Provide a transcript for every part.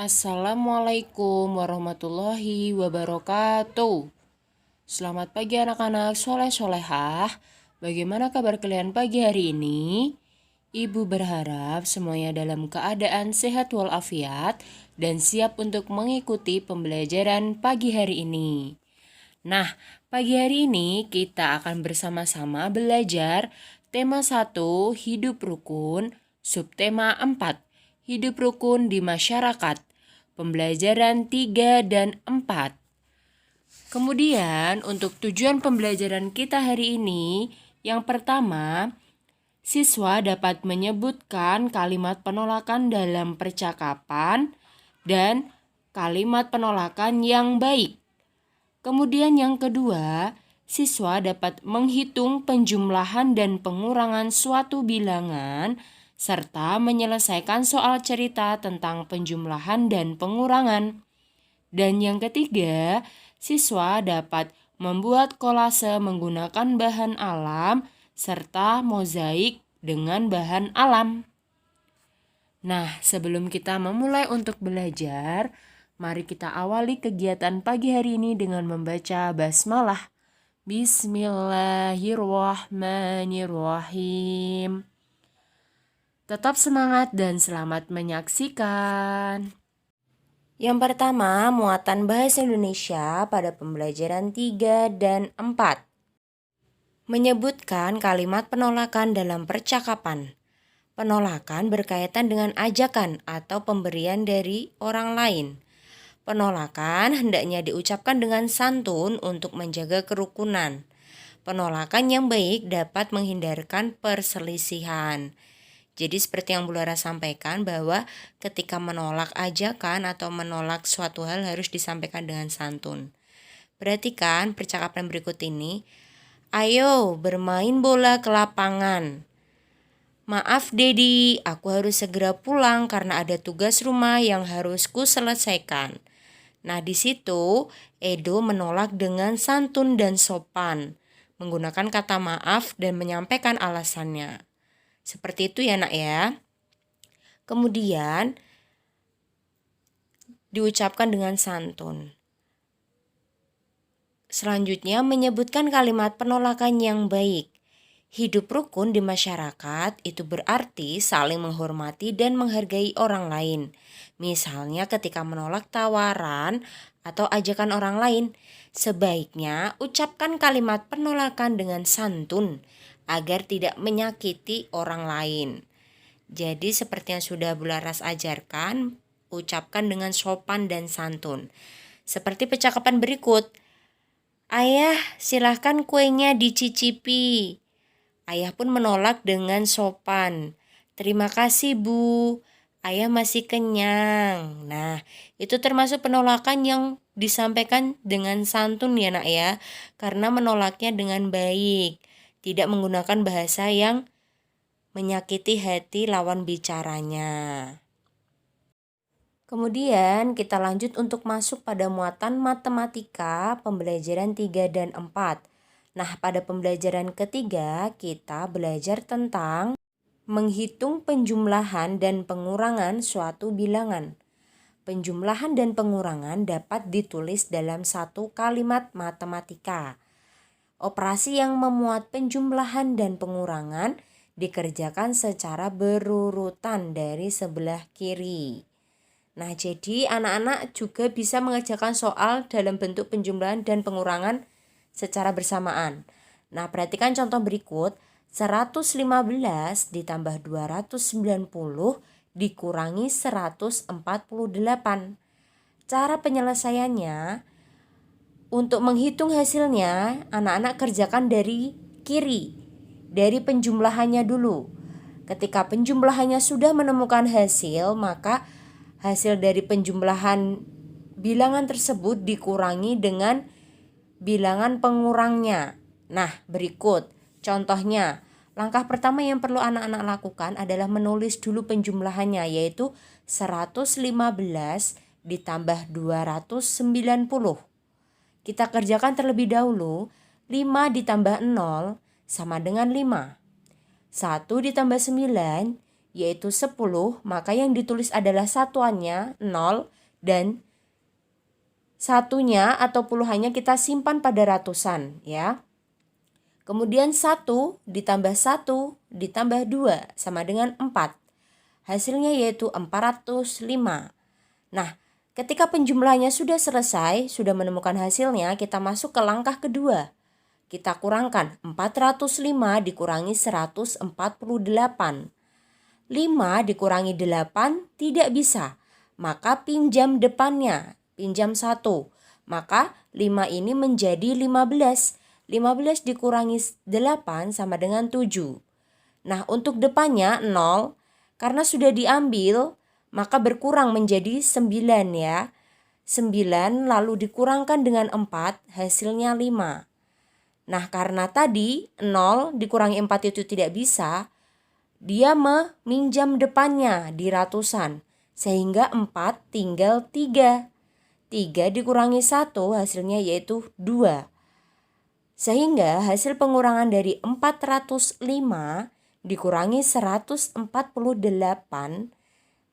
Assalamualaikum warahmatullahi wabarakatuh. Selamat pagi anak-anak soleh-solehah. Bagaimana kabar kalian pagi hari ini? Ibu berharap semuanya dalam keadaan sehat walafiat dan siap untuk mengikuti pembelajaran pagi hari ini. Nah, pagi hari ini kita akan bersama-sama belajar tema 1, hidup rukun, subtema 4, hidup rukun di masyarakat. Pembelajaran 3 dan 4. Kemudian untuk tujuan pembelajaran kita hari ini, yang pertama, siswa dapat menyebutkan kalimat penolakan dalam percakapan dan kalimat penolakan yang baik. Kemudian yang kedua, siswa dapat menghitung penjumlahan dan pengurangan suatu bilangan serta menyelesaikan soal cerita tentang penjumlahan dan pengurangan. Dan yang ketiga, siswa dapat membuat kolase menggunakan bahan alam serta mozaik dengan bahan alam. Nah, sebelum kita memulai untuk belajar, mari kita awali kegiatan pagi hari ini dengan membaca basmalah. Bismillahirrahmanirrahim. Tetap semangat dan selamat menyaksikan. Yang pertama, muatan bahasa Indonesia pada pembelajaran 3 dan 4. Menyebutkan kalimat penolakan dalam percakapan. Penolakan berkaitan dengan ajakan atau pemberian dari orang lain. Penolakan hendaknya diucapkan dengan santun untuk menjaga kerukunan. Penolakan yang baik dapat menghindarkan perselisihan. Jadi seperti yang Bu Lara sampaikan bahwa ketika menolak ajakan atau menolak suatu hal harus disampaikan dengan santun. Perhatikan percakapan berikut ini. Ayo bermain bola ke lapangan. Maaf Dedi, aku harus segera pulang karena ada tugas rumah yang harus ku selesaikan. Nah di situ Edo menolak dengan santun dan sopan, menggunakan kata maaf dan menyampaikan alasannya. Seperti itu ya nak ya. Kemudian diucapkan dengan santun. Selanjutnya menyebutkan kalimat penolakan yang baik. Hidup rukun di masyarakat itu berarti saling menghormati dan menghargai orang lain. Misalnya ketika menolak tawaran atau ajakan orang lain, sebaiknya ucapkan kalimat penolakan dengan santun agar tidak menyakiti orang lain. Jadi seperti yang sudah Bu Laras ajarkan, ucapkan dengan sopan dan santun. Seperti percakapan berikut. Ayah, silahkan kuenya dicicipi. Ayah pun menolak dengan sopan. Terima kasih Bu, ayah masih kenyang. Nah, itu termasuk penolakan yang disampaikan dengan santun ya nak ya. Karena menolaknya dengan baik. Tidak menggunakan bahasa yang menyakiti hati lawan bicaranya. Kemudian kita lanjut untuk masuk pada muatan matematika pembelajaran 3 dan 4. Nah, pada pembelajaran ketiga kita belajar tentang menghitung penjumlahan dan pengurangan suatu bilangan. Penjumlahan dan pengurangan dapat ditulis dalam satu kalimat matematika. Operasi yang memuat penjumlahan dan pengurangan dikerjakan secara berurutan dari sebelah kiri. Nah, jadi anak-anak juga bisa mengerjakan soal dalam bentuk penjumlahan dan pengurangan secara bersamaan. Nah, perhatikan contoh berikut. 115 ditambah 290 dikurangi 148. Cara penyelesaiannya, untuk menghitung hasilnya, anak-anak kerjakan dari kiri, dari penjumlahannya dulu. Ketika penjumlahannya sudah menemukan hasil, maka hasil dari penjumlahan bilangan tersebut dikurangi dengan bilangan pengurangnya. Nah, berikut contohnya. Langkah pertama yang perlu anak-anak lakukan adalah menulis dulu penjumlahannya, yaitu 115 ditambah 290. Kita kerjakan terlebih dahulu. 5 ditambah 0 sama dengan 5. 1 ditambah 9 yaitu 10, maka yang ditulis adalah satuannya 0 dan satunya atau puluhannya kita simpan pada ratusan ya. Kemudian 1 ditambah 1 ditambah 2 sama dengan 4. Hasilnya yaitu 405. Nah, ketika penjumlahannya sudah selesai, sudah menemukan hasilnya, kita masuk ke langkah kedua. Kita kurangkan 405 dikurangi 148. 5 dikurangi 8 tidak bisa. Maka pinjam depannya, pinjam 1. Maka 5 ini menjadi 15. 15 dikurangi 8 sama dengan 7. Nah, untuk depannya 0, karena sudah diambil, maka berkurang menjadi 9 ya. 9 lalu dikurangkan dengan 4, hasilnya 5. Nah, karena tadi 0 dikurangi 4 itu tidak bisa, dia meminjam depannya di ratusan. Sehingga 4 tinggal 3. 3 dikurangi 1 hasilnya yaitu 2. Sehingga hasil pengurangan dari 405 dikurangi 148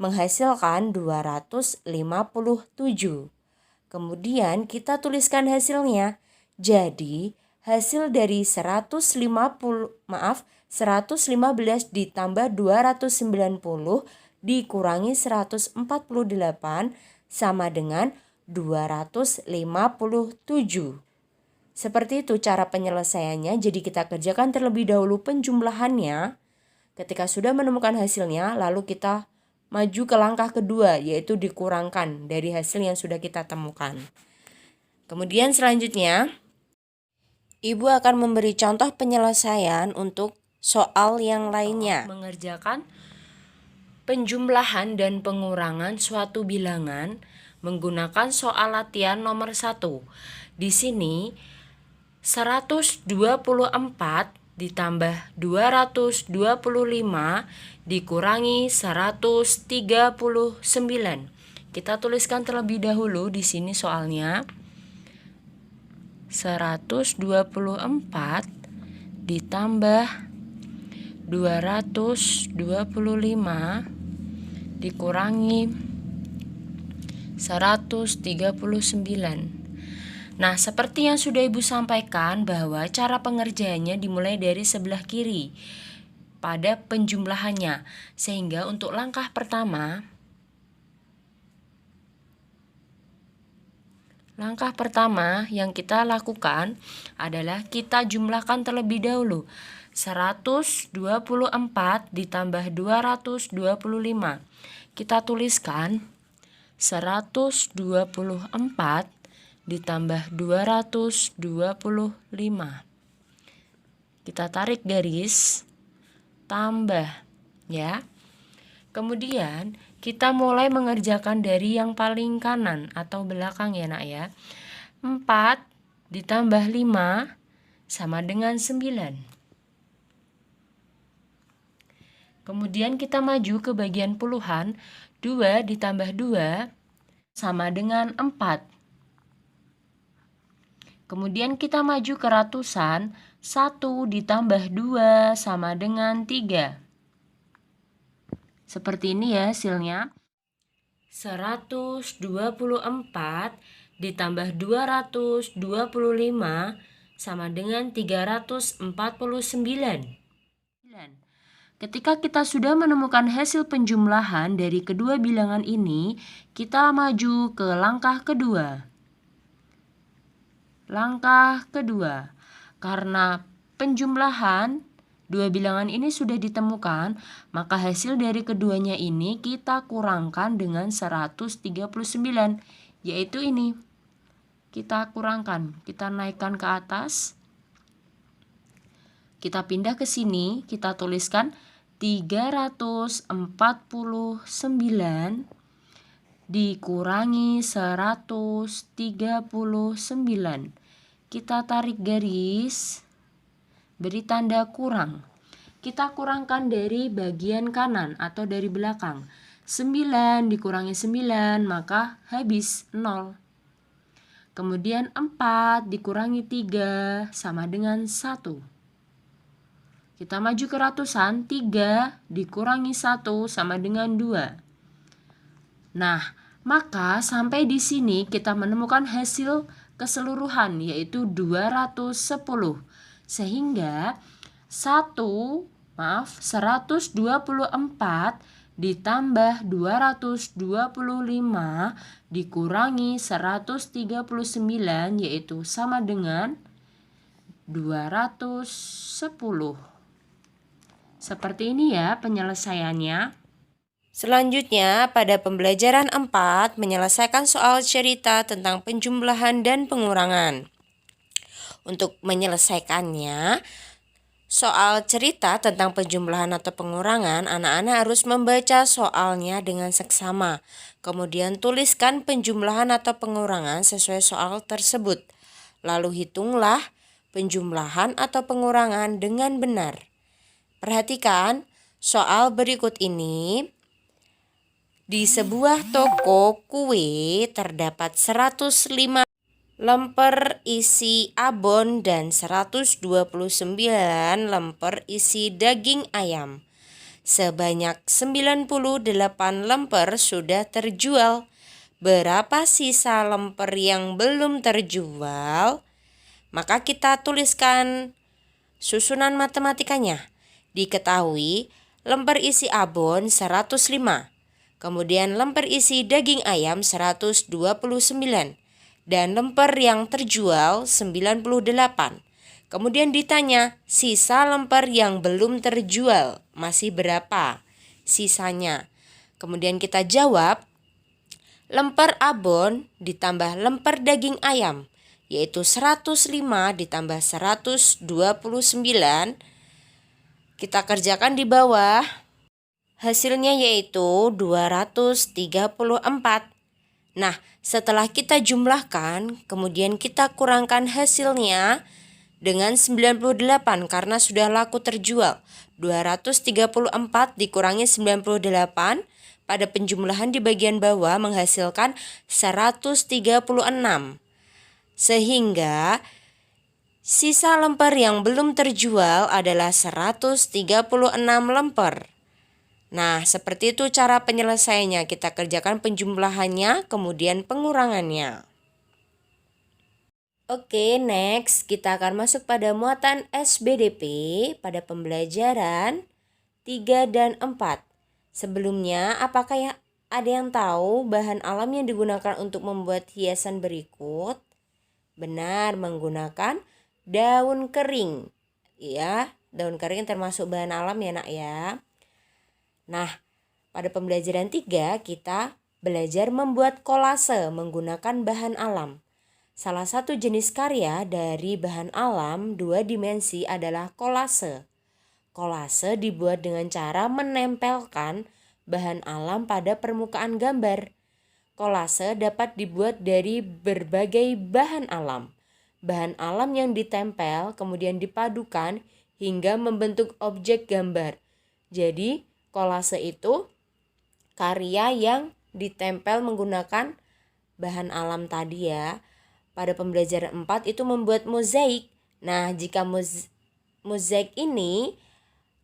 menghasilkan 257. Kemudian kita tuliskan hasilnya. Jadi hasil dari 115 ditambah 290 dikurangi 148 sama dengan 257. Seperti itu cara penyelesaiannya. Jadi kita kerjakan terlebih dahulu penjumlahannya. Ketika sudah menemukan hasilnya, lalu kita maju ke langkah kedua, yaitu dikurangkan dari hasil yang sudah kita temukan. Kemudian selanjutnya, Ibu akan memberi contoh penyelesaian untuk soal yang lainnya. Mengerjakan penjumlahan dan pengurangan suatu bilangan menggunakan soal latihan nomor 1. Di sini 124 ditambah 225 dikurangi 139. Kita tuliskan terlebih dahulu di sini soalnya. 124 ditambah 225 dikurangi 139. Nah, seperti yang sudah Ibu sampaikan bahwa cara pengerjaannya dimulai dari sebelah kiri pada penjumlahannya. Sehingga untuk langkah pertama yang kita lakukan adalah kita jumlahkan terlebih dahulu. 124 ditambah 225. Kita tuliskan 124 ditambah 225. Kita tarik garis, tambah ya. Kemudian kita mulai mengerjakan dari yang paling kanan atau belakang ya nak ya. 4 ditambah 5 sama dengan 9. Kemudian kita maju ke bagian puluhan. 2 ditambah 2 sama dengan 4. Kemudian kita maju ke ratusan. 1 ditambah 2 sama dengan 3. Seperti ini ya hasilnya. 124 ditambah 225 sama dengan 349. Ketika kita sudah menemukan hasil penjumlahan dari kedua bilangan ini, kita maju ke langkah kedua. Langkah kedua, karena penjumlahan dua bilangan ini sudah ditemukan, maka hasil dari keduanya ini kita kurangkan dengan 139, yaitu ini. Kita kurangkan, kita naikkan ke atas. Kita pindah ke sini, kita tuliskan 349 dikurangi 139. Kita tarik garis, beri tanda kurang. Kita kurangkan dari bagian kanan atau dari belakang. 9 dikurangi 9 maka habis 0. Kemudian 4 dikurangi 3 sama dengan 1. Kita maju ke ratusan, 3 dikurangi 1 sama dengan 2. Nah, maka sampai di sini kita menemukan hasil keseluruhan yaitu 210. Sehingga 124 ditambah 225 dikurangi 139 yaitu sama dengan 210. Seperti ini ya penyelesaiannya. Selanjutnya, pada pembelajaran 4, menyelesaikan soal cerita tentang penjumlahan dan pengurangan. Untuk menyelesaikannya, soal cerita tentang penjumlahan atau pengurangan, anak-anak harus membaca soalnya dengan seksama. Kemudian tuliskan penjumlahan atau pengurangan sesuai soal tersebut. Lalu hitunglah penjumlahan atau pengurangan dengan benar. Perhatikan soal berikut ini. Di sebuah toko kue terdapat 105 lemper isi abon dan 129 lemper isi daging ayam. Sebanyak 98 lemper sudah terjual. Berapa sisa lemper yang belum terjual? Maka kita tuliskan susunan matematikanya. Diketahui lemper isi abon 105, kemudian lemper isi daging ayam 129, dan lemper yang terjual 98. Kemudian ditanya, sisa lemper yang belum terjual masih berapa sisanya? Kemudian kita jawab, lemper abon ditambah lemper daging ayam, yaitu 105 ditambah 129. Kita kerjakan di bawah. Hasilnya yaitu 234. Nah, setelah kita jumlahkan, kemudian kita kurangkan hasilnya dengan 98 karena sudah laku terjual. 234 dikurangi 98 pada penjumlahan di bagian bawah menghasilkan 136. Sehingga sisa lemper yang belum terjual adalah 136 lemper. Nah, seperti itu cara penyelesaiannya. Kita kerjakan penjumlahannya, kemudian pengurangannya. Oke, next kita akan masuk pada muatan SBDP pada pembelajaran 3 dan 4. Sebelumnya, apakah ada yang tahu bahan alam yang digunakan untuk membuat hiasan berikut? Benar, menggunakan daun kering. Ya, daun kering termasuk bahan alam ya nak ya. Nah, pada pembelajaran 3 kita belajar membuat kolase menggunakan bahan alam. Salah satu jenis karya dari bahan alam 2 dimensi adalah kolase. Kolase dibuat dengan cara menempelkan bahan alam pada permukaan gambar. Kolase dapat dibuat dari berbagai bahan alam. Bahan alam yang ditempel kemudian dipadukan hingga membentuk objek gambar. Jadi kolase itu karya yang ditempel menggunakan bahan alam tadi ya. Pada pembelajaran 4 itu membuat mozaik. Nah, jika mozaik ini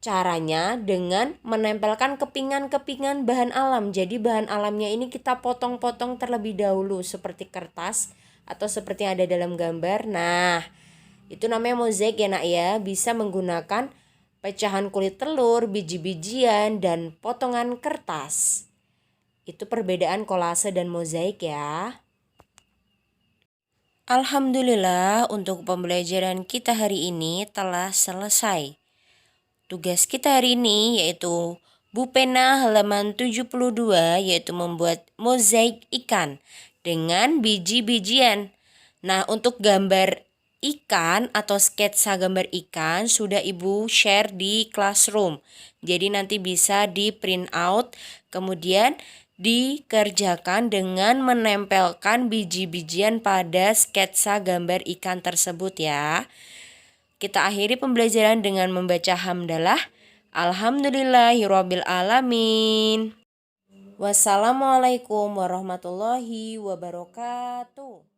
caranya dengan menempelkan kepingan-kepingan bahan alam. Jadi bahan alamnya ini kita potong-potong terlebih dahulu seperti kertas atau seperti yang ada dalam gambar. Nah, itu namanya mozaik ya nak ya. Bisa menggunakan pecahan kulit telur, biji-bijian, dan potongan kertas. Itu perbedaan kolase dan mozaik ya. Alhamdulillah untuk pembelajaran kita hari ini telah selesai. Tugas kita hari ini yaitu Bu Pena halaman 72 yaitu membuat mozaik ikan dengan biji-bijian. Nah, untuk gambar ikan atau sketsa gambar ikan sudah Ibu share di classroom. Jadi nanti bisa di print out kemudian dikerjakan dengan menempelkan biji-bijian pada sketsa gambar ikan tersebut ya. Kita akhiri pembelajaran dengan membaca hamdalah. Alhamdulillahirabbil alamin. Wassalamualaikum warahmatullahi wabarakatuh.